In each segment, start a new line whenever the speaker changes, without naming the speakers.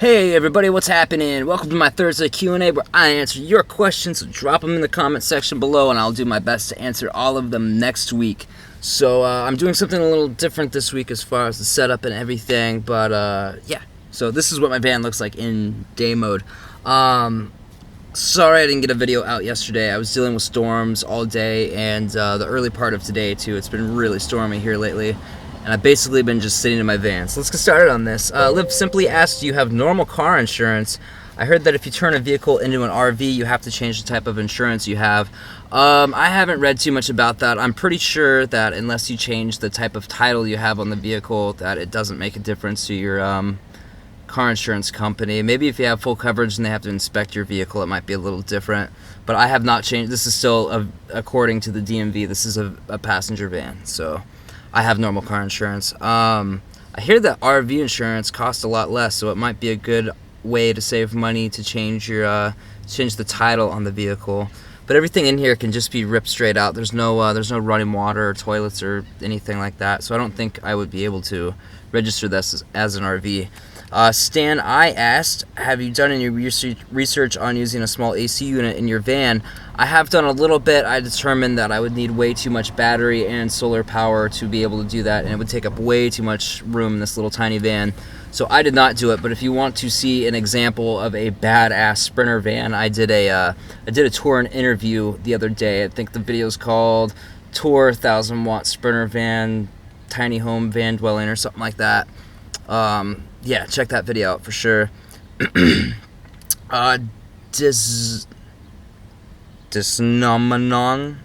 Hey everybody, what's happening? Welcome to my Thursday Q&A where I answer your questions. So drop them in the comment section below and I'll do my best to answer all of them next week. So I'm doing something a little different this week as far as the setup and everything, but yeah. So this is what my van looks like in day mode. Sorry I didn't get a video out yesterday. I was dealing with storms all day and the early part of today too. It's been really stormy here lately. And I've basically been just sitting in my van. So let's get started on this. Liv simply asked, do you have normal car insurance? I heard that if you turn a vehicle into an RV, you have to change the type of insurance you have. I haven't read too much about that. I'm pretty sure that unless you change the type of title you have on the vehicle, that it doesn't make a difference to your car insurance company. Maybe if you have full coverage and they have to inspect your vehicle, it might be a little different. But I have not changed. This is still, according to the DMV, this is a passenger van. So I have normal car insurance. I hear that RV insurance costs a lot less, so it might be a good way to save money to change your change the title on the vehicle. But everything in here can just be ripped straight out. There's no running water or toilets or anything like that. So I don't think I would be able to register this as an RV. Stan I asked, have you done any research on using a small AC unit in your van? I have done a little bit. I determined that I would need way too much battery and solar power to be able to do that, and it would take up way too much room in this little tiny van. So I did not do it. But if you want to see an example of a badass Sprinter van, I did a tour and interview the other day. I think the video is called Tour 1000 Watt Sprinter Van Tiny Home Van Dwelling or something like that. Yeah, check that video out for sure. Disnomenon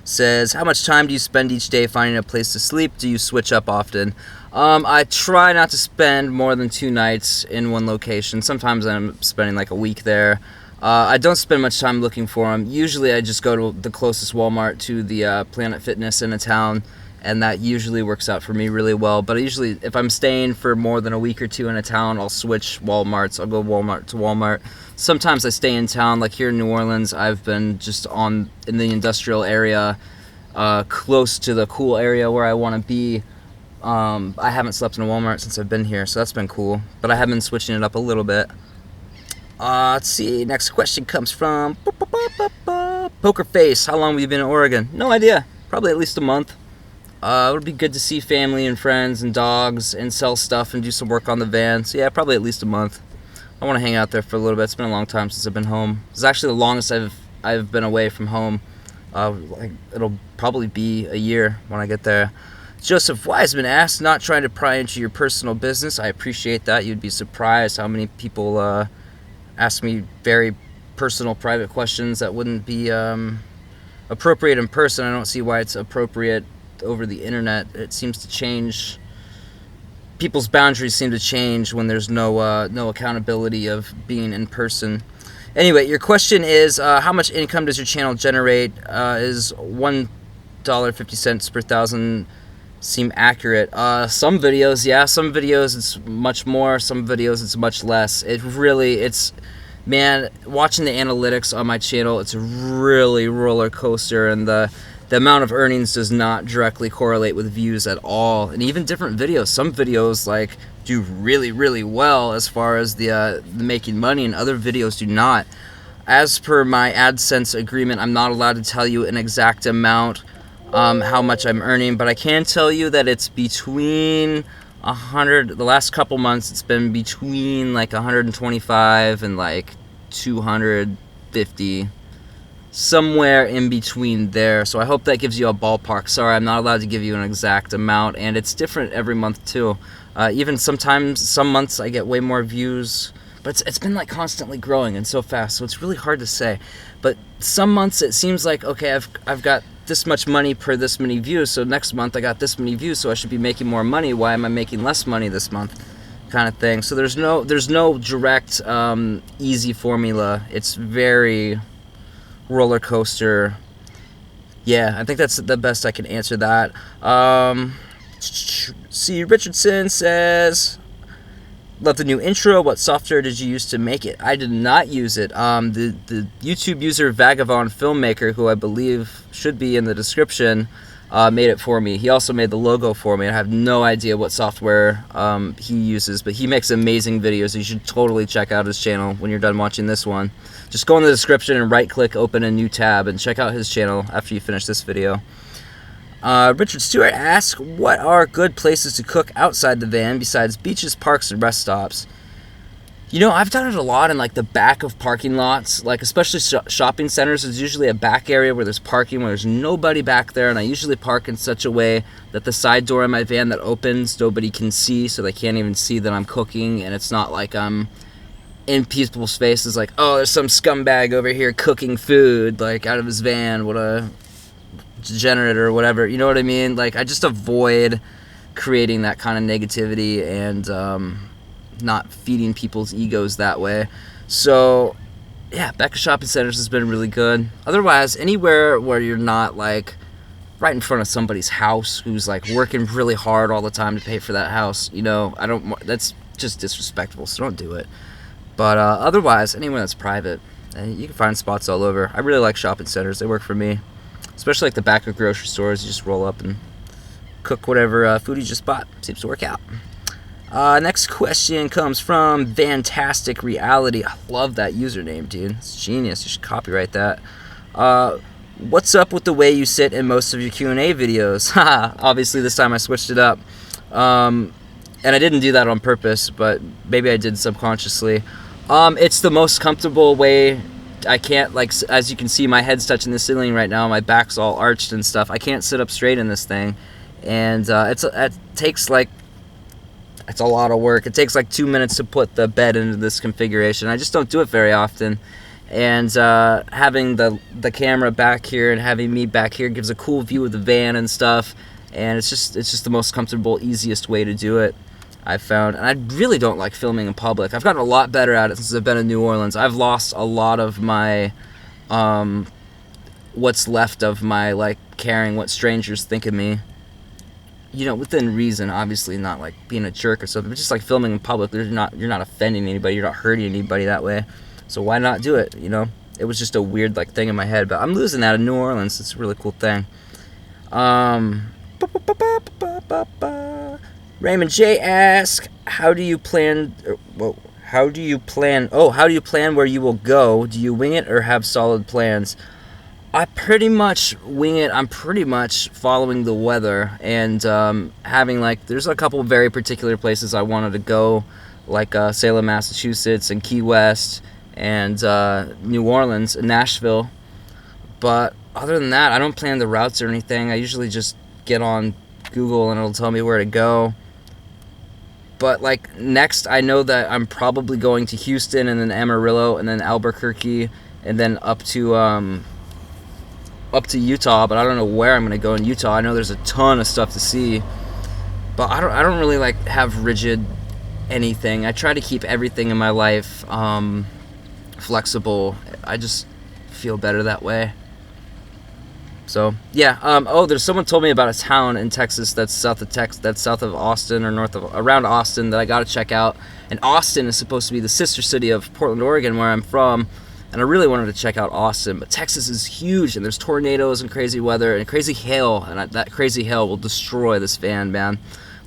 says, how much time do you spend each day finding a place to sleep? Do you switch up often? I try not to spend more than 2 nights in one location. Sometimes I'm spending like a week there. I don't spend much time looking for them. Usually I just go to the closest Walmart to the Planet Fitness in a town, and that usually works out for me really well. But usually, if I'm staying for more than a week or 2 in a town, I'll switch Walmarts. I'll go Walmart to Walmart. Sometimes I stay in town, like here in New Orleans. I've been just in the industrial area, close to the cool area where I want to be. I haven't slept in a Walmart since I've been here, so that's been cool. But I have been switching it up a little bit. Let's see. Next question comes from Poker Face. How long have you been in Oregon? No idea. Probably at least a month. It would be good to see family and friends and dogs and sell stuff and do some work on the van. So yeah, probably at least a month. I want to hang out there for a little bit. It's been a long time since I've been home. It's actually the longest I've been away from home. It'll probably be a year when I get there. Joseph Wiseman asked, not trying to pry into your personal business. I appreciate that. You'd be surprised how many people ask me very personal, private questions that wouldn't be appropriate in person. I don't see why it's appropriate over the internet. It seems to change. People's boundaries seem to change when there's no accountability of being in person. Anyway, your question is, how much income does your channel generate? Is $1.50 per thousand seem accurate? Some videos, yeah. Some videos it's much more. Some videos it's much less. Man, watching the analytics on my channel, it's a really roller coaster, and the amount of earnings does not directly correlate with views at all. And even different videos. Some videos like do really, really well as far as the making money, and other videos do not. As per my AdSense agreement, I'm not allowed to tell you an exact amount how much I'm earning, but I can tell you that it's between 100. The last couple months, it's been between like 125 and like 250. Somewhere in between there. So I hope that gives you a ballpark. Sorry, I'm not allowed to give you an exact amount, and it's different every month too. Even sometimes, some months I get way more views, but it's been like constantly growing and so fast, so it's really hard to say. But some months it seems like, okay, I've got this much money per this many views, so next month I got this many views, so I should be making more money. Why am I making less money this month? Kind of thing. So there's no direct easy formula. It's very roller coaster. Yeah, I think that's the best I can answer that. C. Richardson says, love the new intro. What software did you use to make it? I did not use it. The YouTube user Vagabond Filmmaker, who I believe should be in the description, made it for me. He also made the logo for me. I have no idea what software he uses, but he makes amazing videos. You should totally check out his channel when you're done watching this one. Just go in the description and right-click, open a new tab, and check out his channel after you finish this video. Richard Stewart asks, what are good places to cook outside the van besides beaches, parks, and rest stops? You know, I've done it a lot in like the back of parking lots, like especially shopping centers. There's usually a back area where there's parking, where there's nobody back there, and I usually park in such a way that the side door in my van that opens, nobody can see, so they can't even see that I'm cooking, and it's not like I'm in people's faces like, oh, there's some scumbag over here cooking food, like out of his van, what a degenerate or whatever, you know what I mean? Like, I just avoid creating that kind of negativity and not feeding people's egos that way. So yeah, back of shopping centers has been really good. Otherwise, anywhere where you're not like right in front of somebody's house who's like working really hard all the time to pay for that house, you know, that's just disrespectful, so don't do it. But otherwise, anywhere that's private, you can find spots all over. I really like shopping centers. They work for me, especially like the back of grocery stores. You just roll up and cook whatever food you just bought. Seems to work out. Next question comes from Fantastic Reality. I love that username, dude. It's genius. You should copyright that. What's up with the way you sit in most of your Q&A videos? Obviously, this time I switched it up. And I didn't do that on purpose, but maybe I did subconsciously. It's the most comfortable way. I can't, like, as you can see, my head's touching the ceiling right now. My back's all arched and stuff. I can't sit up straight in this thing. And it takes, like, it's a lot of work. It takes like 2 minutes to put the bed into this configuration. I just don't do it very often. And having the camera back here and having me back here gives a cool view of the van and stuff. And it's just the most comfortable, easiest way to do it, I've found. And I really don't like filming in public. I've gotten a lot better at it since I've been in New Orleans. I've lost a lot of my what's left of my like caring what strangers think of me. You know, within reason, obviously, not like being a jerk or something, but just like filming in public, you're not offending anybody, you're not hurting anybody that way. So why not do it, you know? It was just a weird like thing in my head, but I'm losing that in New Orleans. It's a really cool thing. Raymond J asks, how do you plan where you will go? Do you wing it or have solid plans? I pretty much wing it. I'm pretty much following the weather and having like, there's a couple very particular places I wanted to go, like Salem, Massachusetts, and Key West, and New Orleans, and Nashville. But other than that, I don't plan the routes or anything. I usually just get on Google and it'll tell me where to go. But like next, I know that I'm probably going to Houston and then Amarillo and then Albuquerque and then up to Utah, but I don't know where I'm gonna go in Utah. I know there's a ton of stuff to see, but I don't really like have rigid anything. I try to keep everything in my life flexible. I just feel better that way. So yeah. There's someone told me about a town in Texas that's south of Austin or around Austin that I gotta check out. And Austin is supposed to be the sister city of Portland, Oregon, where I'm from. And I really wanted to check out Austin, but Texas is huge, and there's tornadoes and crazy weather and crazy hail, and that crazy hail will destroy this van, man.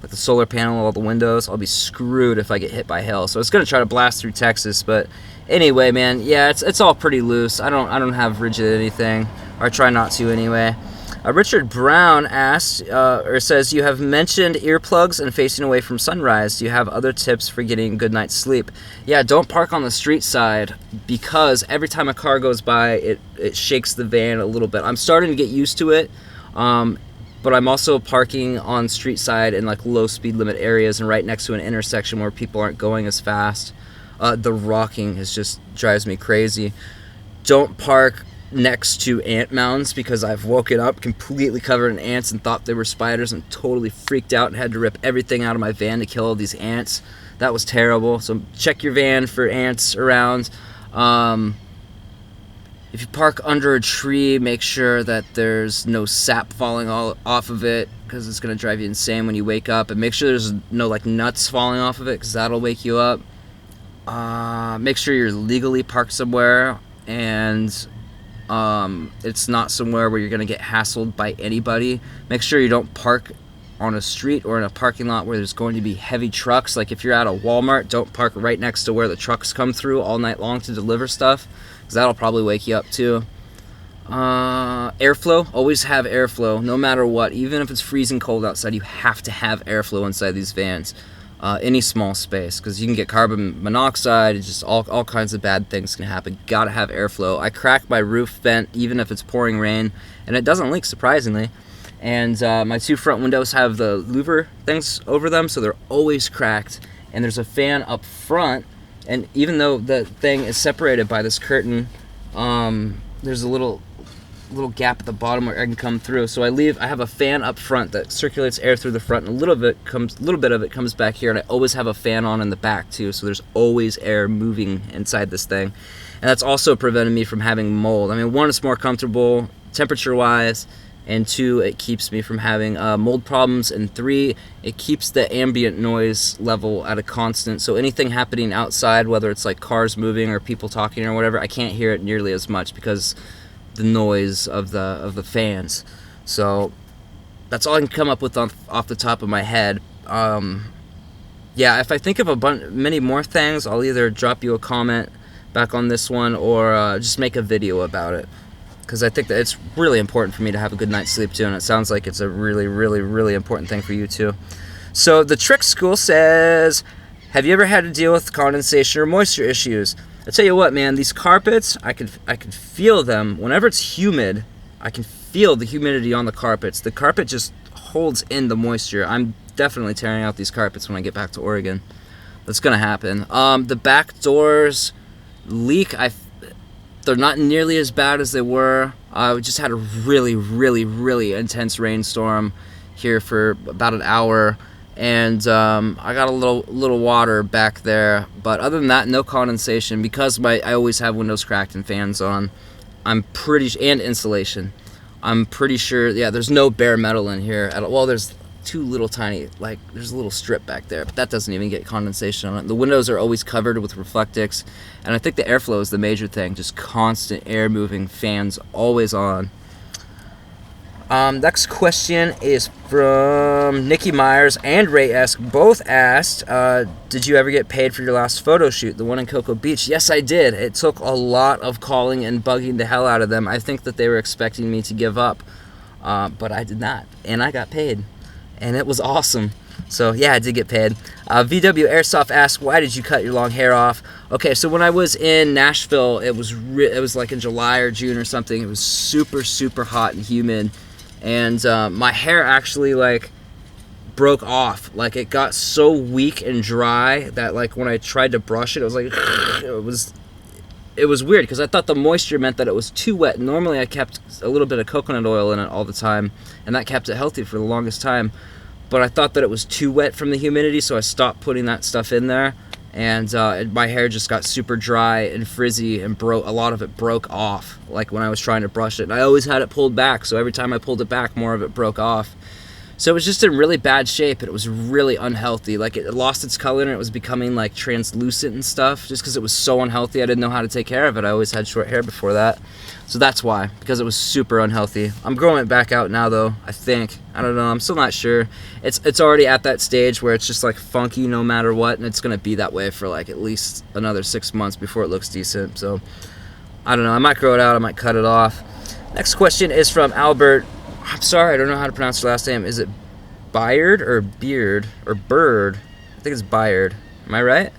Like the solar panel, all the windows, I'll be screwed if I get hit by hail. So it's gonna try to blast through Texas, but anyway, man, yeah, it's all pretty loose. I don't have rigid anything, or I try not to anyway. Richard Brown asks, or says, you have mentioned earplugs and facing away from sunrise. Do you have other tips for getting a good night's sleep? Yeah, don't park on the street side, because every time a car goes by, it shakes the van a little bit. I'm starting to get used to it, but I'm also parking on street side in like low speed limit areas and right next to an intersection where people aren't going as fast. The rocking just drives me crazy. Don't park next to ant mounds, because I've woken up completely covered in ants and thought they were spiders and totally freaked out and had to rip everything out of my van to kill all these ants. That was terrible. So check your van for ants around. If you park under a tree, make sure that there's no sap falling all off of it, because it's going to drive you insane when you wake up. And make sure there's no like nuts falling off of it, because that'll wake you up. Make sure you're legally parked somewhere, and It's not somewhere where you're going to get hassled by anybody. Make sure you don't park on a street or in a parking lot where there's going to be heavy trucks. Like if you're at a Walmart, don't park right next to where the trucks come through all night long to deliver stuff, because that'll probably wake you up too. Airflow, always have airflow no matter what. Even if it's freezing cold outside, you have to have airflow inside these vans. Any small space, because you can get carbon monoxide. It's just all kinds of bad things can happen. Gotta have airflow. I crack my roof vent even if it's pouring rain, and it doesn't leak, surprisingly. And my 2 front windows have the louver things over them, so they're always cracked. And there's a fan up front, and even though the thing is separated by this curtain, there's a little gap at the bottom where air can come through. So I have a fan up front that circulates air through the front, and a little bit of it comes back here, and I always have a fan on in the back too, so there's always air moving inside this thing. And that's also prevented me from having mold. I mean, 1, it's more comfortable temperature wise, and 2, it keeps me from having mold problems, and 3, it keeps the ambient noise level at a constant. So anything happening outside, whether it's like cars moving or people talking or whatever, I can't hear it nearly as much because the noise of the fans. So that's all I can come up with off the top of my head. Yeah, if I think of many more things, I'll either drop you a comment back on this one or just make a video about it, because I think that it's really important for me to have a good night's sleep too, and it sounds like it's a really, really, really important thing for you too. So the Trick School says, have you ever had to deal with condensation or moisture issues? I tell you what, man, these carpets, I can feel them. Whenever it's humid, I can feel the humidity on the carpets. The carpet just holds in the moisture. I'm definitely tearing out these carpets when I get back to Oregon. That's gonna happen. The back doors leak. They're not nearly as bad as they were. We just had a really, really, really intense rainstorm here for about an hour, and I got a little water back there. But other than that, no condensation, because I always have windows cracked and fans on. And insulation. I'm pretty sure. Yeah, there's no bare metal in here at all. Well, there's 2 little tiny, there's a little strip back there, but that doesn't even get condensation on it. The windows are always covered with Reflectix, and I think the airflow is the major thing. Just constant air moving, fans always on. Next question is from Nikki Myers and Ray Esk. Both asked, did you ever get paid for your last photo shoot, the one in Cocoa Beach? Yes, I did. It took a lot of calling and bugging the hell out of them. I think that they were expecting me to give up, but I did not, and I got paid. And it was awesome. So yeah, I did get paid. VW Airsoft asked, why did you cut your long hair off? Okay, so when I was in Nashville, it was like in July or June or something. It was super, super hot and humid, and my hair actually broke off. It got so weak and dry that when I tried to brush it, it was like it was weird, because I thought the moisture meant that it was too wet. Normally I kept a little bit of coconut oil in it all the time, and that kept it healthy for the longest time. But I thought that it was too wet from the humidity, so I stopped putting that stuff in there, and my hair just got super dry and frizzy, and a lot of it broke off when I was trying to brush it. And I always had it pulled back, so every time I pulled it back, more of it broke off. So it was just in really bad shape, and it was really unhealthy. It lost its color, and it was becoming translucent and stuff, just because it was so unhealthy. I didn't know how to take care of it. I always had short hair before that. So that's why, because it was super unhealthy. I'm growing it back out now, though, I think. I don't know. I'm still not sure. It's already at that stage where it's just funky no matter what, and it's going to be that way for at least another 6 months before it looks decent. So I don't know. I might grow it out. I might cut it off. Next question is from Albert. I'm sorry, I don't know how to pronounce your last name. Is it Byard or Beard or Bird? I think it's Byard. Am I right?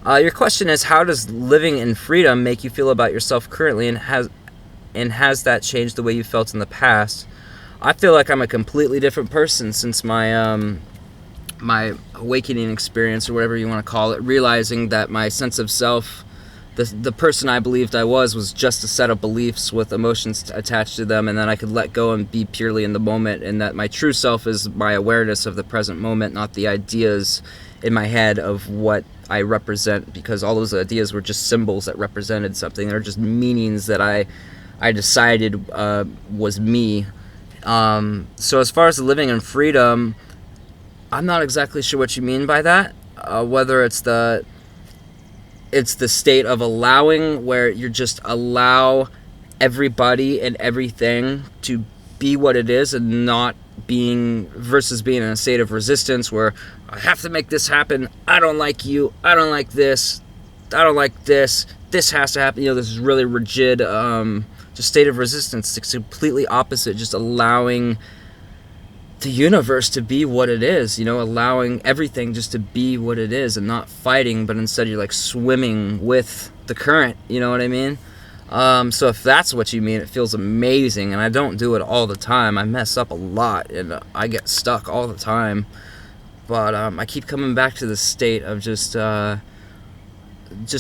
Your question is, how does living in freedom make you feel about yourself currently, and has that changed the way you felt in the past? I feel like I'm a completely different person since my my awakening experience, or whatever you want to call it, realizing that my sense of self, the person I believed I was just a set of beliefs with emotions attached to them, and then I could let go and be purely in the moment, and that my true self is my awareness of the present moment, not the ideas in my head of what I represent, because all those ideas were just symbols that represented something. They're just meanings that I decided was me. So as far as living in freedom, I'm not exactly sure what you mean by that. Whether it's the state of allowing, where you just allow everybody and everything to be what it is, and not being versus being in a state of resistance where I have to make this happen. I don't like you. I don't like this. I don't like this. This has to happen. This is really rigid, just state of resistance. It's completely opposite. Just allowing the universe to be what it is, allowing everything just to be what it is, and not fighting, but instead you're like swimming with the current. You know what I mean? So if that's what you mean, it feels amazing. And I don't do it all the time. I mess up a lot, and I get stuck all the time. But I keep coming back to this state of just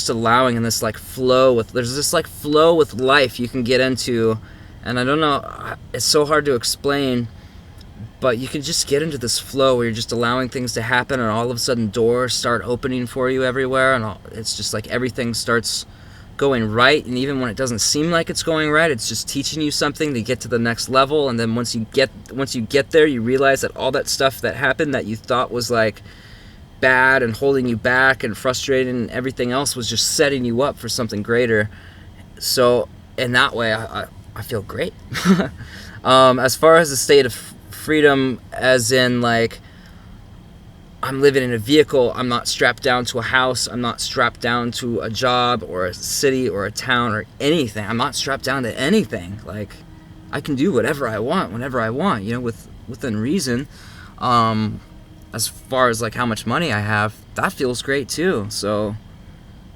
allowing, in this like flow with. There's this like flow with life you can get into, and I don't know. It's so hard to explain. But you can just get into this flow where you're just allowing things to happen, and all of a sudden doors start opening for you everywhere, and it's just like everything starts going right. And even when it doesn't seem like it's going right, it's just teaching you something to get to the next level. And then once you get there, you realize that all that stuff that happened that you thought was like bad and holding you back and frustrating and everything else was just setting you up for something greater. So in that way, I feel great. As far as the state of freedom, as in like I'm living in a vehicle, I'm not strapped down to a house, I'm not strapped down to a job or a city or a town or anything. I'm not strapped down to anything. Like, I can do whatever I want whenever I want, within reason. As far as like how much money I have, that feels great too. So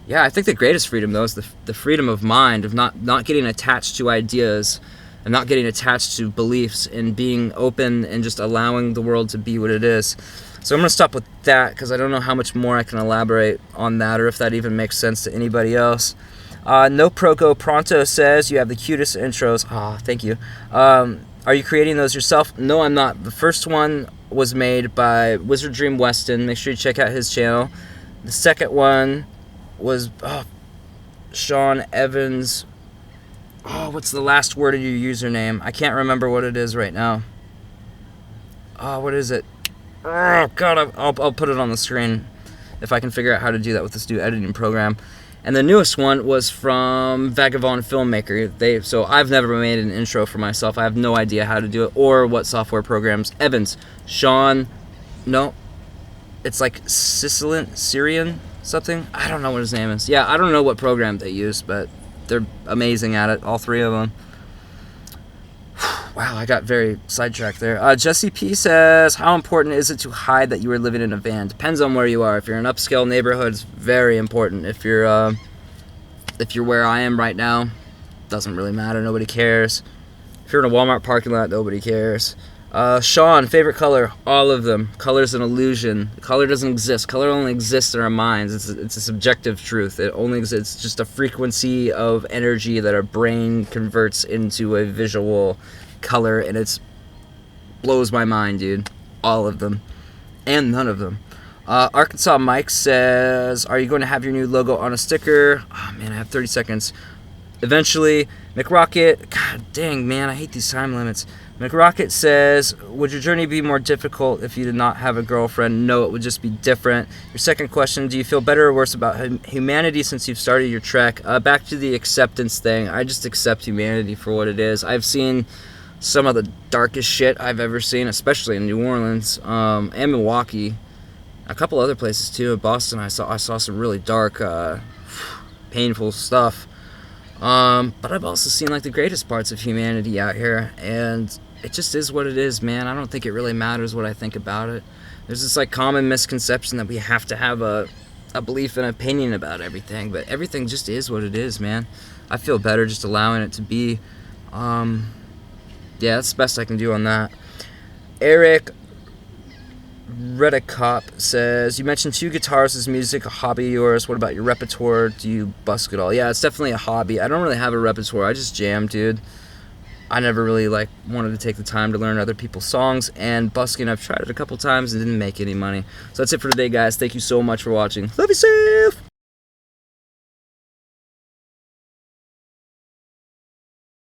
yeah, I think the greatest freedom though is the freedom of mind, of not getting attached to ideas and not getting attached to beliefs, and being open and just allowing the world to be what it is. So I'm going to stop with that, because I don't know how much more I can elaborate on that, or if that even makes sense to anybody else. No Proco Pronto says, you have the cutest intros. Thank you. Are you creating those yourself? No, I'm not. The first one was made by Wizard Dream Weston. Make sure you check out his channel. The second one was Sean Evans. What's the last word of your username? I can't remember what it is right now. What is it? Oh, God, I'll put it on the screen if I can figure out how to do that with this new editing program. And the newest one was from Vagabond Filmmaker. So I've never made an intro for myself. I have no idea how to do it or what software programs. Evans, Sean, no, it's like Syrian something. I don't know what his name is. Yeah, I don't know what program they use, but they're amazing at it, all three of them. Wow, I got very sidetracked there. Jesse P says, how important is it to hide that you are living in a van? Depends on where you are. If you're in an upscale neighborhood, it's very important. If you're where I am right now, doesn't really matter. Nobody cares. If you're in a Walmart parking lot, nobody cares. Sean, favorite color? All of them. Color's an illusion. Color doesn't exist. Color only exists in our minds. It's a subjective truth. It only exists. It's just a frequency of energy that our brain converts into a visual color, and it blows my mind, dude. All of them. And none of them. Arkansas Mike says, are you going to have your new logo on a sticker? Oh, man, I have 30 seconds. Eventually. McRocket, god dang, man, I hate these time limits. McRocket says, would your journey be more difficult if you did not have a girlfriend? No, it would just be different. Your second question, do you feel better or worse about humanity since you've started your trek? Back to the acceptance thing. I just accept humanity for what it is. I've seen some of the darkest shit I've ever seen, especially in New Orleans and Milwaukee. A couple other places too. In Boston, I saw some really dark, painful stuff. But I've also seen like the greatest parts of humanity out here, and it just is what it is, man. I don't think it really matters what I think about it. There's this like common misconception that we have to have a belief and opinion about everything, but everything just is what it is, man. I feel better just allowing it to be. Yeah, that's the best I can do on that. Eric Redicop says, you mentioned 2 guitars as music, a hobby of yours. What about your repertoire? Do you busk at all? Yeah, it's definitely a hobby. I don't really have a repertoire. I just jam, dude. I never really wanted to take the time to learn other people's songs, and busking, I've tried it a couple times and didn't make any money. So that's it for today, guys. Thank you so much for watching. Love yourself!